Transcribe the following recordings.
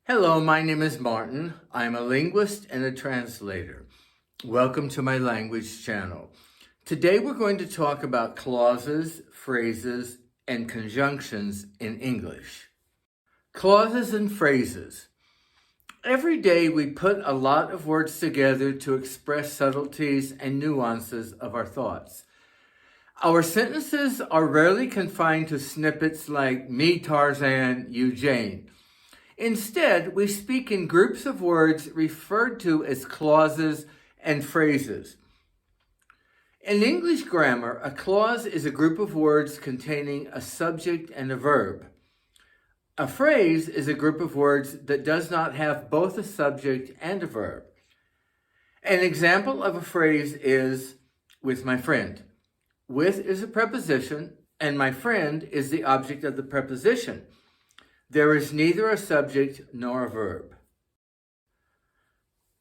Hello, my name is Martin. I'm a linguist and a translator. Welcome to my language channel. Today we're going to talk about clauses, phrases, and conjunctions in English. Clauses and phrases. Every day we put a lot of words together to express subtleties and nuances of our thoughts. Our sentences are rarely confined to snippets like me Tarzan, you Jane. Instead, we speak in groups of words referred to as clauses and phrases. In English grammar, a clause is a group of words containing a subject and a verb. A phrase is a group of words that does not have both a subject and a verb. An example of a phrase is with my friend. With is a preposition, and my friend is the object of the preposition. There is neither a subject nor a verb.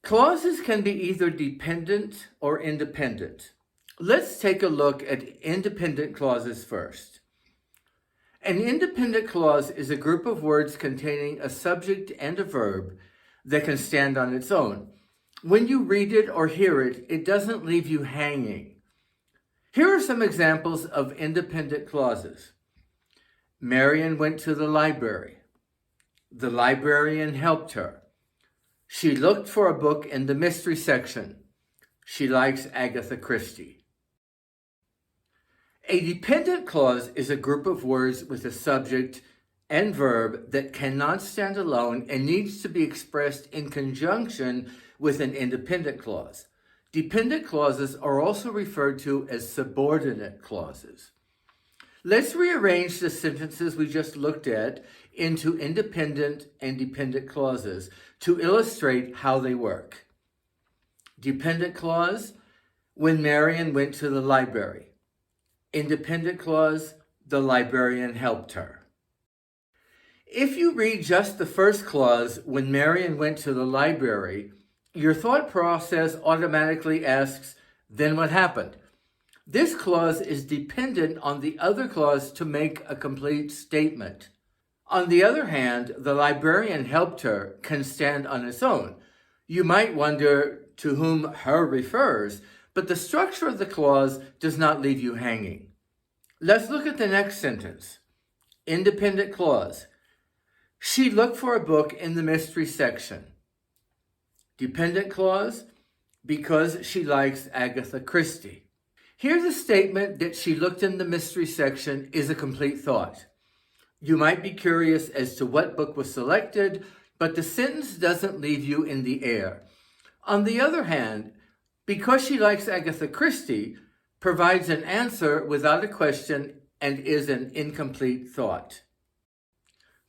Clauses can be either dependent or independent. Let's take a look at independent clauses first. An independent clause is a group of words containing a subject and a verb that can stand on its own. When you read it or hear it, it doesn't leave you hanging. Here are some examples of independent clauses. Marian went to the library. The librarian helped her. She looked for a book in the mystery section. She likes Agatha Christie. A dependent clause is a group of words with a subject and verb that cannot stand alone and needs to be expressed in conjunction with an independent clause. Dependent clauses are also referred to as subordinate clauses. Let's rearrange the sentences we just looked at into independent and dependent clauses to illustrate how they work. Dependent clause, when Marian went to the library. Independent clause, the librarian helped her. If you read just the first clause, when Marian went to the library, your thought process automatically asks, then what happened? This clause is dependent on the other clause to make a complete statement. On the other hand, the librarian helped her can stand on its own. You might wonder to whom her refers, but the structure of the clause does not leave you hanging. Let's look at the next sentence. Independent clause. She looked for a book in the mystery section. Dependent clause, because she likes Agatha Christie. Here, the statement that she looked in the mystery section is a complete thought. You might be curious as to what book was selected, but the sentence doesn't leave you in the air. On the other hand, because she likes Agatha Christie, provides an answer without a question and is an incomplete thought.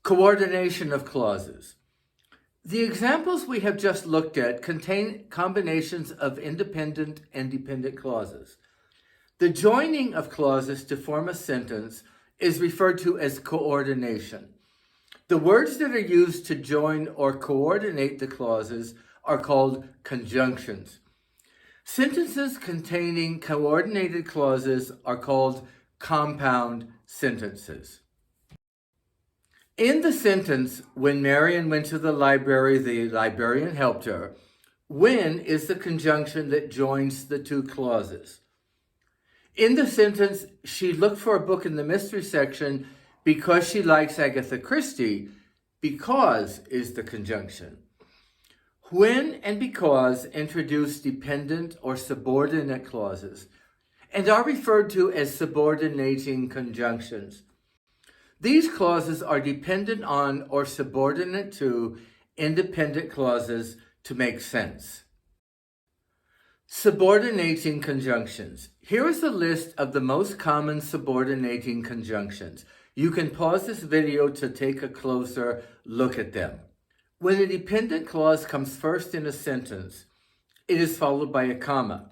Coordination of clauses. The examples we have just looked at contain combinations of independent and dependent clauses. The joining of clauses to form a sentence is referred to as coordination. The words that are used to join or coordinate the clauses are called conjunctions. Sentences containing coordinated clauses are called compound sentences. In the sentence, when Marian went to the library, the librarian helped her, when is the conjunction that joins the two clauses. In the sentence, she looked for a book in the mystery section because she likes Agatha Christie. Because is the conjunction. When and because introduce dependent or subordinate clauses and are referred to as subordinating conjunctions. These clauses are dependent on or subordinate to independent clauses to make sense. Subordinating conjunctions. Here is a list of the most common subordinating conjunctions. You can pause this video to take a closer look at them. When a dependent clause comes first in a sentence, it is followed by a comma.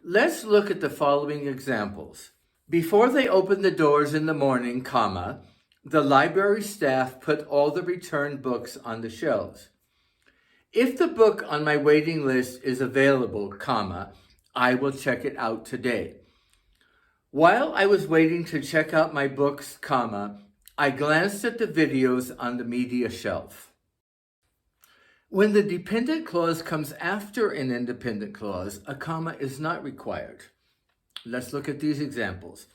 Let's look at the following examples. Before they opened the doors in the morning, comma, the library staff put all the returned books on the shelves. If the book on my waiting list is available, comma, I will check it out today. While I was waiting to check out my books, comma, I glanced at the videos on the media shelf. When the dependent clause comes after an independent clause, a comma is not required. Let's look at these examples.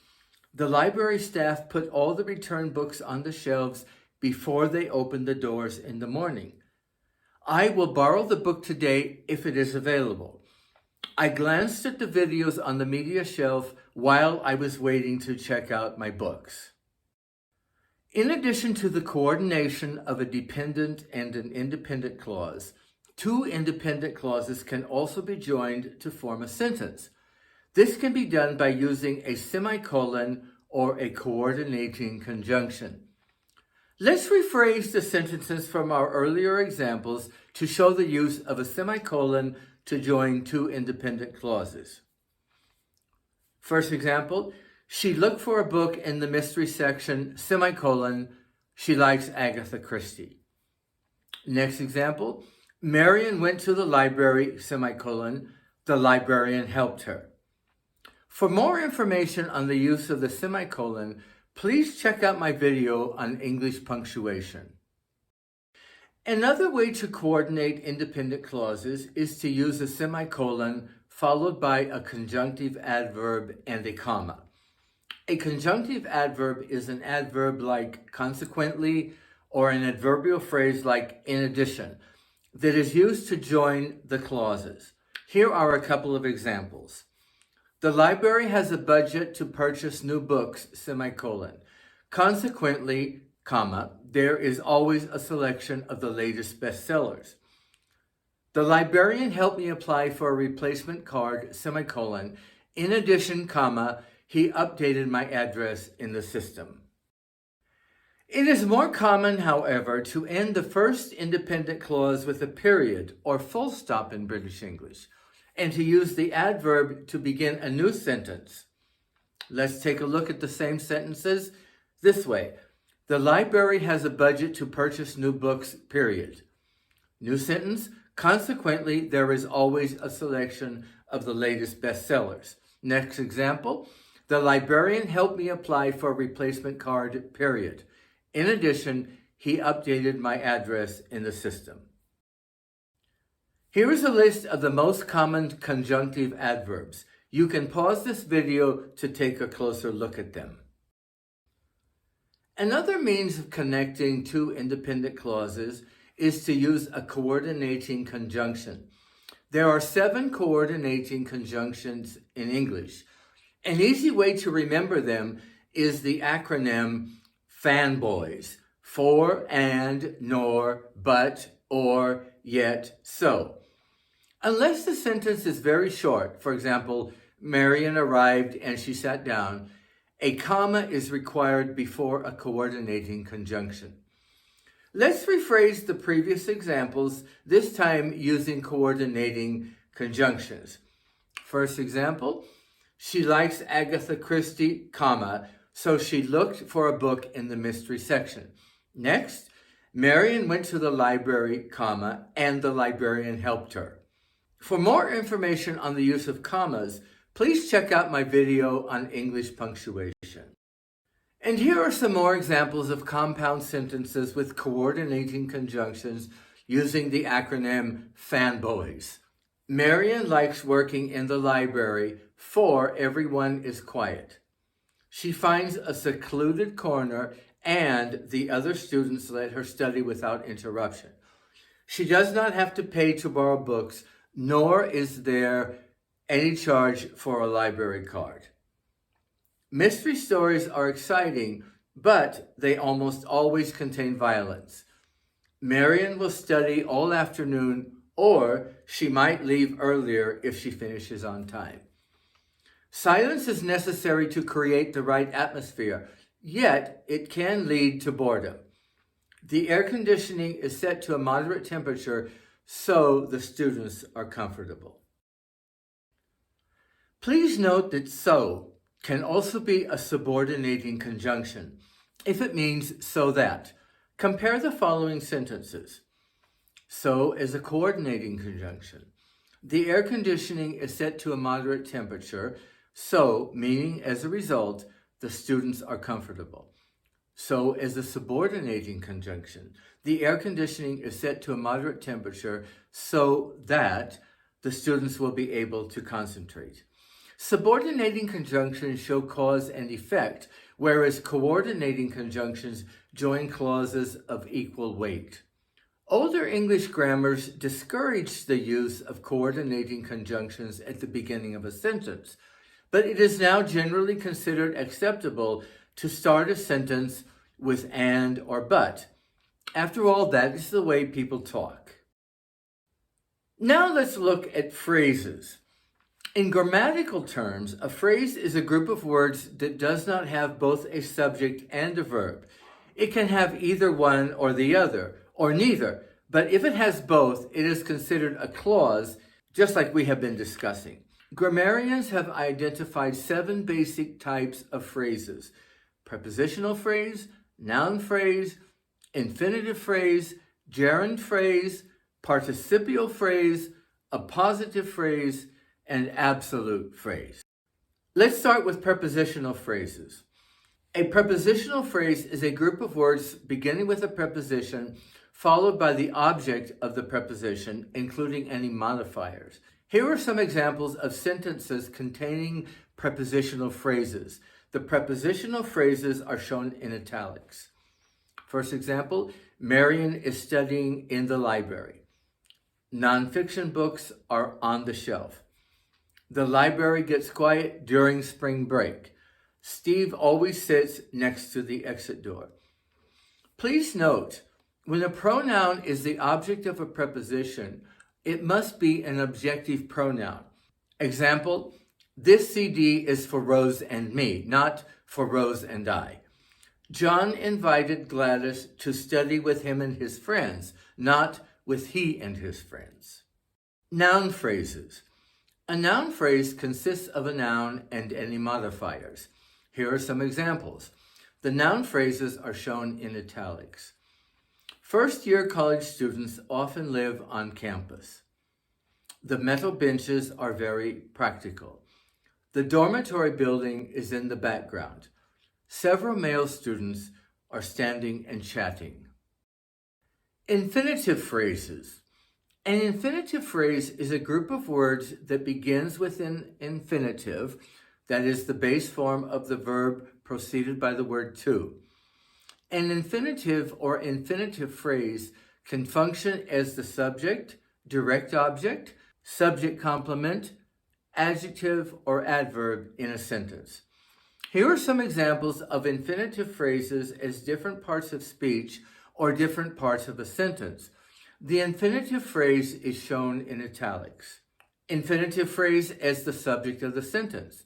The library staff put all the returned books on the shelves before they opened the doors in the morning. I will borrow the book today if it is available. I glanced at the videos on the media shelf while I was waiting to check out my books. In addition to the coordination of a dependent and an independent clause, two independent clauses can also be joined to form a sentence. This can be done by using a semicolon or a coordinating conjunction. Let's rephrase the sentences from our earlier examples to show the use of a semicolon to join two independent clauses. First example, she looked for a book in the mystery section, semicolon, she likes Agatha Christie. Next example, Marion went to the library, semicolon, the librarian helped her. For more information on the use of the semicolon, please check out my video on English punctuation. Another way to coordinate independent clauses is to use a semicolon followed by a conjunctive adverb and a comma. A conjunctive adverb is an adverb like consequently or an adverbial phrase like in addition that is used to join the clauses. Here are a couple of examples. The library has a budget to purchase new books, semicolon. Consequently, comma, there is always a selection of the latest bestsellers. The librarian helped me apply for a replacement card, semicolon. In addition, comma, he updated my address in the system. It is more common, however, to end the first independent clause with a period or full stop in British English, and to use the adverb to begin a new sentence. Let's take a look at the same sentences this way. The library has a budget to purchase new books, period. New sentence, consequently, there is always a selection of the latest bestsellers. Next example, the librarian helped me apply for a replacement card, period. In addition, he updated my address in the system. Here is a list of the most common conjunctive adverbs. You can pause this video to take a closer look at them. Another means of connecting two independent clauses is to use a coordinating conjunction. There are 7 coordinating conjunctions in English. An easy way to remember them is the acronym FANBOYS, for, and, nor, but, or, yet, so. Unless the sentence is very short, for example, Marion arrived and she sat down, a comma is required before a coordinating conjunction. Let's rephrase the previous examples, this time using coordinating conjunctions. First example, she likes Agatha Christie, comma, so she looked for a book in the mystery section. Next, Marion went to the library, comma, and the librarian helped her. For more information on the use of commas, please check out my video on English punctuation. And here are some more examples of compound sentences with coordinating conjunctions using the acronym FANBOYS. Marion likes working in the library, for everyone is quiet. She finds a secluded corner and the other students let her study without interruption. She does not have to pay to borrow books, nor is there any charge for a library card. Mystery stories are exciting, but they almost always contain violence. Marion will study all afternoon, or she might leave earlier if she finishes on time. Silence is necessary to create the right atmosphere, yet it can lead to boredom. The air conditioning is set to a moderate temperature so the students are comfortable. Please note that so can also be a subordinating conjunction if it means so that. Compare the following sentences. So is a coordinating conjunction. The air conditioning is set to a moderate temperature, so meaning as a result, the students are comfortable. So is the subordinating conjunction. The air conditioning is set to a moderate temperature so that the students will be able to concentrate. Subordinating conjunctions show cause and effect, whereas coordinating conjunctions join clauses of equal weight. Older English grammars discouraged the use of coordinating conjunctions at the beginning of a sentence, but it is now generally considered acceptable to start a sentence with and or but. After all, that is the way people talk. Now let's look at phrases. In grammatical terms, a phrase is a group of words that does not have both a subject and a verb. It can have either one or the other, or neither, but if it has both, it is considered a clause, just like we have been discussing. Grammarians have identified 7 basic types of phrases: prepositional phrase, noun phrase, infinitive phrase, gerund phrase, participial phrase, appositive phrase, and absolute phrase. Let's start with prepositional phrases. A prepositional phrase is a group of words beginning with a preposition followed by the object of the preposition, including any modifiers. Here are some examples of sentences containing prepositional phrases. The prepositional phrases are shown in italics. First example, Marion is studying in the library. Nonfiction books are on the shelf. The library gets quiet during spring break. Steve always sits next to the exit door. Please note, when a pronoun is the object of a preposition, it must be an objective pronoun. Example, this CD is for Rose and me, not for Rose and I. John invited Gladys to study with him and his friends, not with he and his friends. Noun phrases. A noun phrase consists of a noun and any modifiers. Here are some examples. The noun phrases are shown in italics. First-year college students often live on campus. The metal benches are very practical. The dormitory building is in the background. Several male students are standing and chatting. Infinitive phrases. An infinitive phrase is a group of words that begins with an infinitive, that is the base form of the verb preceded by the word to. An infinitive or infinitive phrase can function as the subject, direct object, subject complement, adjective, or adverb in a sentence. Here are some examples of infinitive phrases as different parts of speech or different parts of a sentence. The infinitive phrase is shown in italics. Infinitive phrase as the subject of the sentence.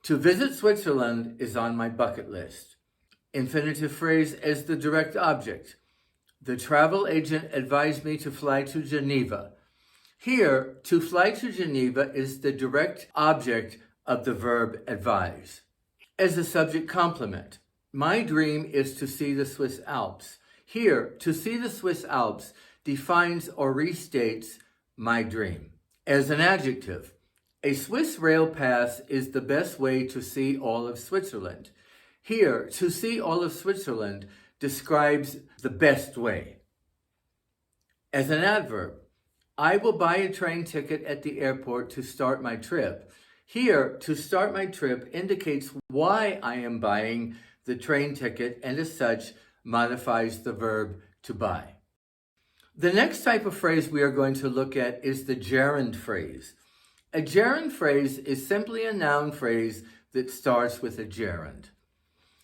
To visit Switzerland is on my bucket list. Infinitive phrase as the direct object. The travel agent advised me to fly to Geneva. Here, to fly to Geneva is the direct object of the verb advise. As a subject complement, my dream is to see the Swiss Alps. Here, to see the Swiss Alps defines or restates my dream. As an adjective, a Swiss rail pass is the best way to see all of Switzerland. Here, to see all of Switzerland describes the best way. As an adverb, I will buy a train ticket at the airport to start my trip. Here, to start my trip indicates why I am buying the train ticket and as such modifies the verb to buy. The next type of phrase we are going to look at is the gerund phrase. A gerund phrase is simply a noun phrase that starts with a gerund.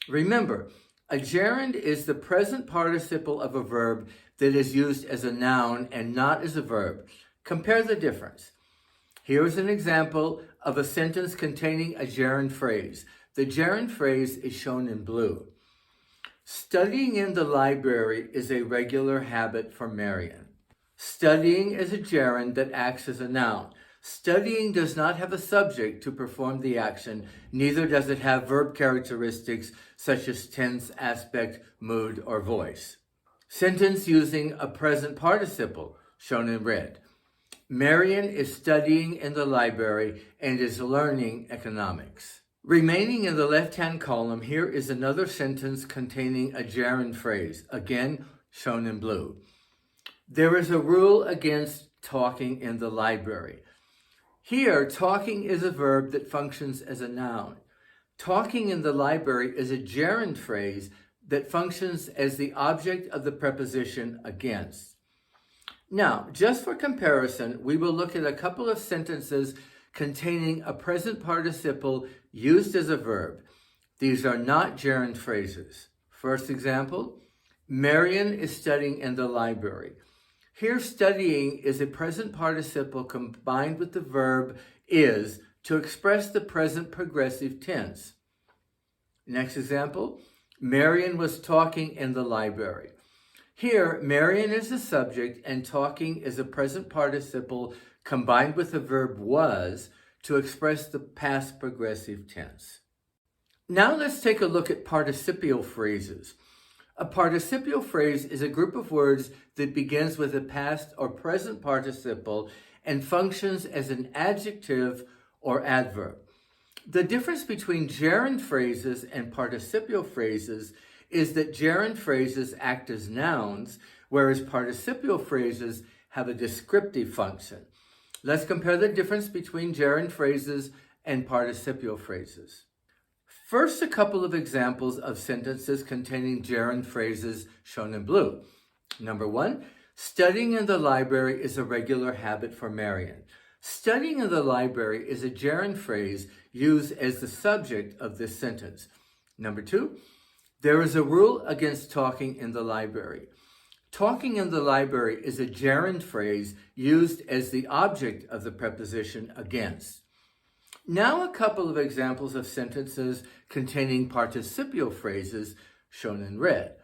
Remember, a gerund is the present participle of a verb that is used as a noun and not as a verb. Compare the difference. Here is an example of a sentence containing a gerund phrase. The gerund phrase is shown in blue. Studying in the library is a regular habit for Marion. Studying is a gerund that acts as a noun. Studying does not have a subject to perform the action, neither does it have verb characteristics such as tense, aspect, mood, or voice. Sentence using a present participle, shown in red. Marion is studying in the library and is learning economics. Remaining in the left-hand column, here is another sentence containing a gerund phrase, again shown in blue. There is a rule against talking in the library. Here, talking is a verb that functions as a noun. Talking in the library is a gerund phrase that functions as the object of the preposition against. Now, just for comparison, we will look at a couple of sentences containing a present participle used as a verb. These are not gerund phrases. First example, Marion is studying in the library. Here, studying is a present participle combined with the verb is to express the present progressive tense. Next example, Marion was talking in the library. Here, Marion is the subject and talking is a present participle combined with the verb was to express the past progressive tense. Now let's take a look at participial phrases. A participial phrase is a group of words that begins with a past or present participle and functions as an adjective or adverb. The difference between gerund phrases and participial phrases is that gerund phrases act as nouns, whereas participial phrases have a descriptive function. Let's compare the difference between gerund phrases and participial phrases. First, a couple of examples of sentences containing gerund phrases shown in blue. Number one, studying in the library is a regular habit for Marion. Studying in the library is a gerund phrase used as the subject of this sentence. Number two, there is a rule against talking in the library. Talking in the library is a gerund phrase used as the object of the preposition against. Now a couple of examples of sentences containing participial phrases shown in red.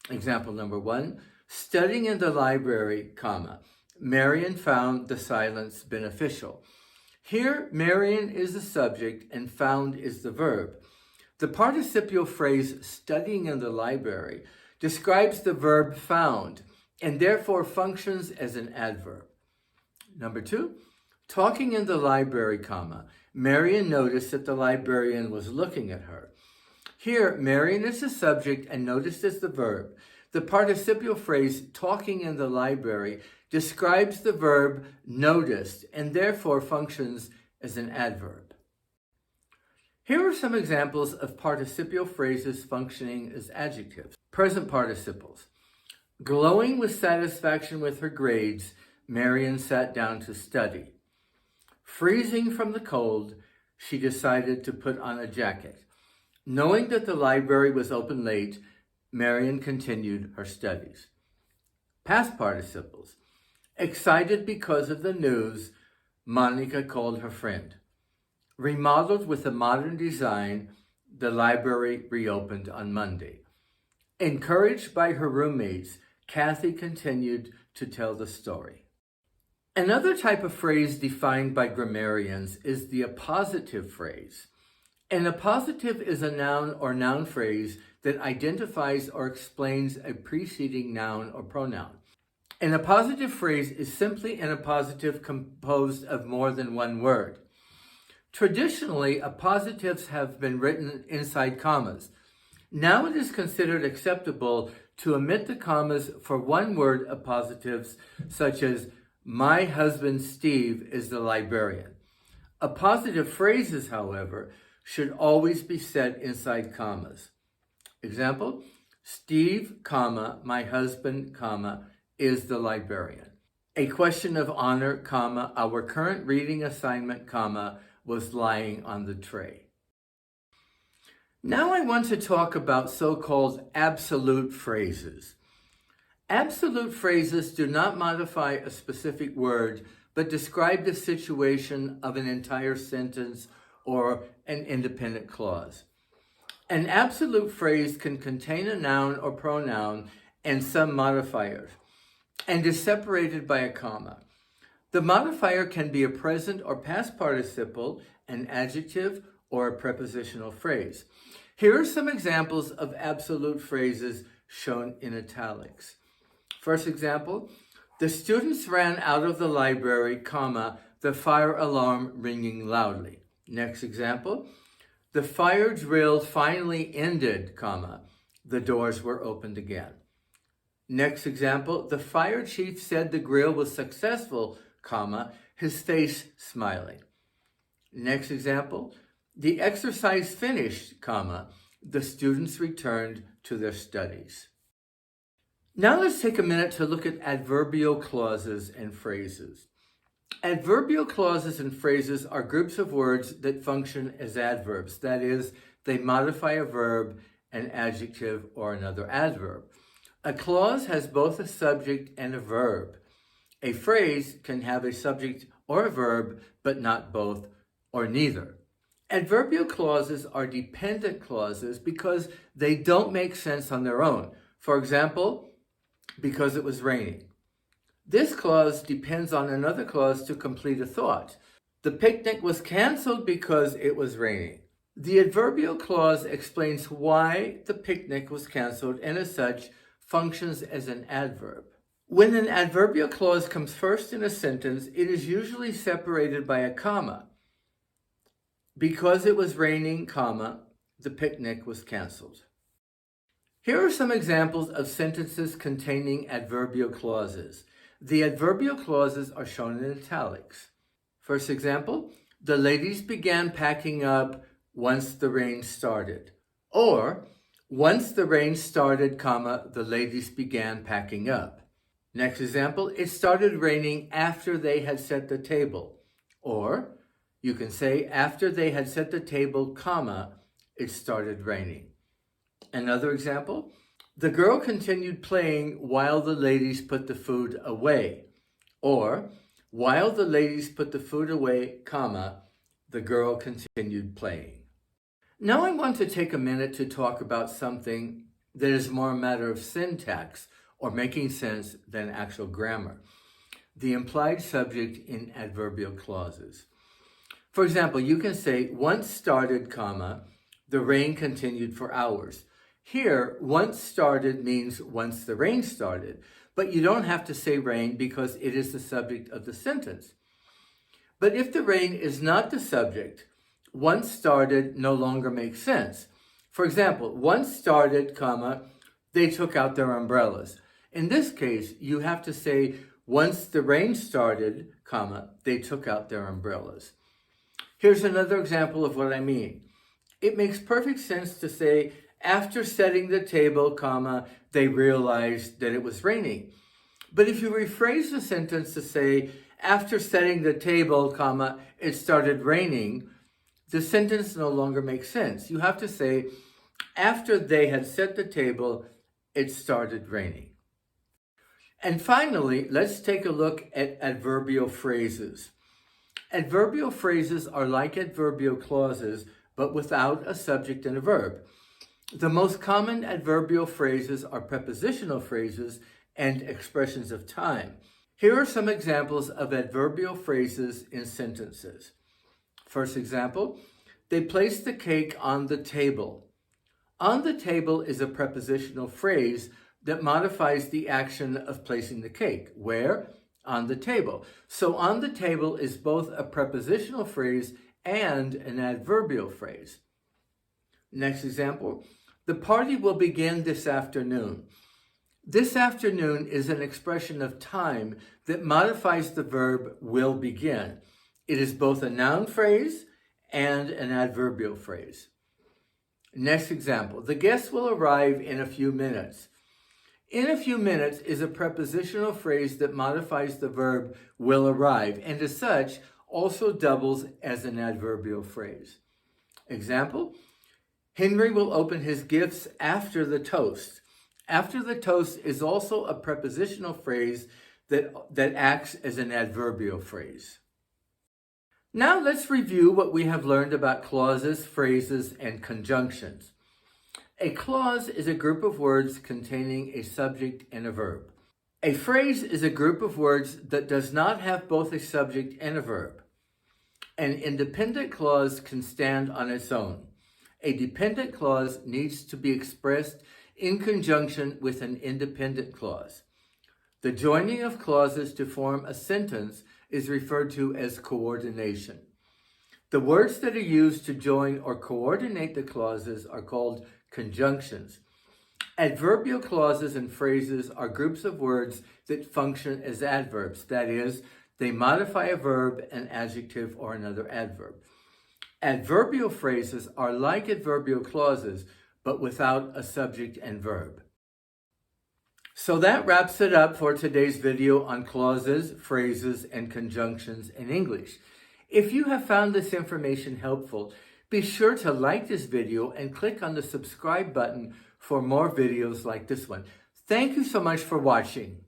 Example number one, studying in the library, Marion found the silence beneficial. Here, Marion is the subject and found is the verb. The participial phrase studying in the library describes the verb found and therefore functions as an adverb. Number two, talking in the library, Marion noticed that the librarian was looking at her. Here, Marion is the subject and noticed is the verb. The participial phrase talking in the library describes the verb noticed and therefore functions as an adverb. Here are some examples of participial phrases functioning as adjectives. Present participles. Glowing with satisfaction with her grades, Marion sat down to study. Freezing from the cold, she decided to put on a jacket. Knowing that the library was open late, Marion continued her studies. Past participles. Excited because of the news, Monica called her friend. Remodeled with a modern design, the library reopened on Monday. Encouraged by her roommates, Kathy continued to tell the story. Another type of phrase defined by grammarians is the appositive phrase. An appositive is a noun or noun phrase that identifies or explains a preceding noun or pronoun. An appositive phrase is simply an appositive composed of more than one word. Traditionally, appositives have been written inside commas. Now it is considered acceptable to omit the commas for one-word appositives, such as, my husband Steve is the librarian. Appositive phrases, however, should always be set inside commas. Example, Steve, my husband, is the librarian. A question of honor, our current reading assignment, was lying on the tray. Now I want to talk about so-called absolute phrases. Absolute phrases do not modify a specific word, but describe the situation of an entire sentence or an independent clause. An absolute phrase can contain a noun or pronoun and some modifiers, and is separated by a comma. The modifier can be a present or past participle, an adjective, or a prepositional phrase. Here are some examples of absolute phrases shown in italics. First example, the students ran out of the library, the fire alarm ringing loudly. Next example, The fire drill finally ended, comma, the doors were opened again. Next example, the fire chief said the grill was successful, comma, his face smiling. Next example, the exercise finished, comma, the students returned to their studies. Now let's take a minute to look at adverbial clauses and phrases. Adverbial clauses and phrases are groups of words that function as adverbs. That is, they modify a verb, an adjective, or another adverb. A clause has both a subject and a verb. A phrase can have a subject or a verb, but not both or neither. Adverbial clauses are dependent clauses because they don't make sense on their own. For example, because it was raining. This clause depends on another clause to complete a thought. The picnic was canceled because it was raining. The adverbial clause explains why the picnic was canceled and as such functions as an adverb. When an adverbial clause comes first in a sentence, it is usually separated by a comma. Because it was raining, comma, the picnic was canceled. Here are some examples of sentences containing adverbial clauses. The adverbial clauses are shown in italics. First example, the ladies began packing up once the rain started. Or, once the rain started, comma, the ladies began packing up. Next example, it started raining after they had set the table. Or, you can say, after they had set the table, comma, it started raining. Another example, the girl continued playing while the ladies put the food away. Or, while the ladies put the food away, comma, the girl continued playing. Now I want to take a minute to talk about something that is more a matter of syntax or making sense than actual grammar. The implied subject in adverbial clauses. For example, you can say, once started, comma, the rain continued for hours. Here, once started means once the rain started, but you don't have to say rain because it is the subject of the sentence. But if the rain is not the subject, once started no longer makes sense. For example, once started, comma, they took out their umbrellas. In this case, you have to say, once the rain started, comma, they took out their umbrellas. Here's another example of what I mean. It makes perfect sense to say, after setting the table, comma, they realized that it was raining. But if you rephrase the sentence to say, after setting the table, comma, it started raining, the sentence no longer makes sense. You have to say, after they had set the table, it started raining. And finally, let's take a look at adverbial phrases. Adverbial phrases are like adverbial clauses, but without a subject and a verb. The most common adverbial phrases are prepositional phrases and expressions of time. Here are some examples of adverbial phrases in sentences. First example, they placed the cake on the table. On the table is a prepositional phrase that modifies the action of placing the cake. Where? On the table. So on the table is both a prepositional phrase and an adverbial phrase. Next example, the party will begin this afternoon. This afternoon is an expression of time that modifies the verb will begin. It is both a noun phrase and an adverbial phrase. Next example, the guests will arrive in a few minutes. In a few minutes is a prepositional phrase that modifies the verb will arrive and as such also doubles as an adverbial phrase. Example, Henry will open his gifts after the toast. After the toast is also a prepositional phrase that acts as an adverbial phrase. Now let's review what we have learned about clauses, phrases, and conjunctions. A clause is a group of words containing a subject and a verb. A phrase is a group of words that does not have both a subject and a verb. An independent clause can stand on its own. A dependent clause needs to be expressed in conjunction with an independent clause. The joining of clauses to form a sentence is referred to as coordination. The words that are used to join or coordinate the clauses are called conjunctions. Adverbial clauses and phrases are groups of words that function as adverbs. That is, they modify a verb, an adjective, or another adverb. Adverbial phrases are like adverbial clauses, but without a subject and verb. So that wraps it up for today's video on clauses, phrases, and conjunctions in English. If you have found this information helpful, be sure to like this video and click on the subscribe button for more videos like this one. Thank you so much for watching.